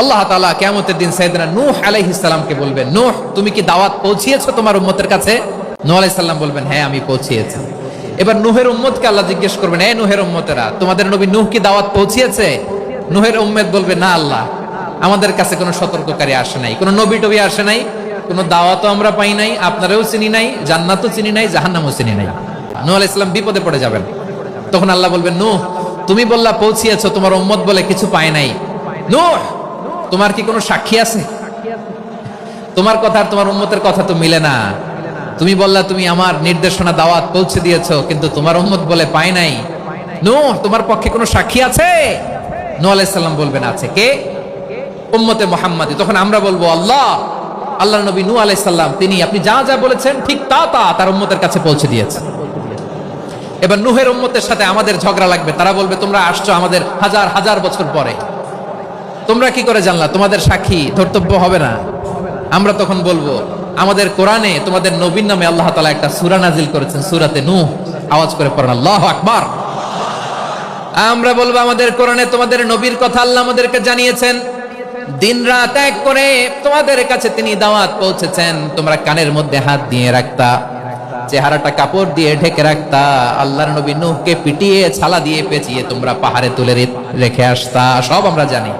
আল্লাহ তাআলা কিয়ামতের দিন সাইয়েদনা নূহ আলাইহিস সালামকে বলবেন, নূহ তুমি কি দাওয়াত পৌঁছিয়েছো তোমার উম্মতের কাছে? নূহ আলাইহিস সালাম বলবেন, হ্যাঁ আমি পৌঁছিয়েছি। এবার নূহের উম্মতকে আল্লাহ জিজ্ঞেস করবেন, এ নূহের উম্মতেরা, তোমাদের নবী নূহ কি দাওয়াত পৌঁছিয়েছে? নূহের উম্মত বলবে, না আল্লাহ, আমাদের কাছে কোনো সতর্ককারী আসে নাই, কোনো নবী টবি আসে নাই, কোনো দাওয়াতও আমরা পাই নাই, আপনারাও চিনি নাই, জান্নাতও চিনি নাই, জাহান্নামও চিনি নাই। নূহ আলাইহিস সালাম বিপদে পড়ে যাবেন। তখন আল্লাহ বলবেন, নূহ তুমি বললা পৌঁছিয়েছো, তোমার উম্মত বলে কিছু পায় নাই। নূহ তোমার কি কোনো সাক্ষী আছে? তোমার কথা আর তোমার উম্মতের কথা তো মিলে না। তুমি বললা তুমি আমার নির্দেশনা দাওয়াত পৌঁছে দিয়েছো, কিন্তু তোমার উম্মত বলে পায় নাই। নূহ তোমার পক্ষে কোনো সাক্ষী আছে? নূহ আলাইহিস সালাম বলবেন, আছে। কে? উম্মতে মুহাম্মাদি। তখন আমরা বলবো, আল্লাহ, আল্লাহর নবী নূহ আলাইহিস সালাম তিনি আপনি যা যা বলেছেন ঠিক তা তা তার উম্মতের কাছে পৌঁছে দিয়েছে। এবার নূহের উম্মতের সাথে আমাদের ঝগড়া লাগবে। তারা বলবে, তোমরা আসছো আমাদের হাজার হাজার বছর পরে, তোমরা কি করে জানলা? তোমাদের সাক্ষী ধর্তব্য হবে না। আমরা তখন বলবো, আমাদের কোরআনে তোমাদের নবীর নামে আল্লাহ তাআলা একটা সূরা নাজিল করেছেন, সূরাতে নূহ। আওয়াজ করে পড়েন আল্লাহু আকবার। আমরা বলবো, আমাদের কোরআনে তোমাদের নবীর কথা আল্লাহ আমাদেরকে জানিয়েছেন, দিন রাত এক করে তোমাদের কাছে তিনি দাওয়াত পৌঁছেছেন। তোমরা কানের মধ্যে হাত দিয়ে রাখতা, চেহারাটা কাপড় দিয়ে ঢেকে রাখতা, আল্লাহর নবী নূহকে পিটিয়ে ছালা দিয়ে পেঁচিয়ে তোমরা পাহাড়ে তুলে রেখে আসতা, সব আমরা জানি।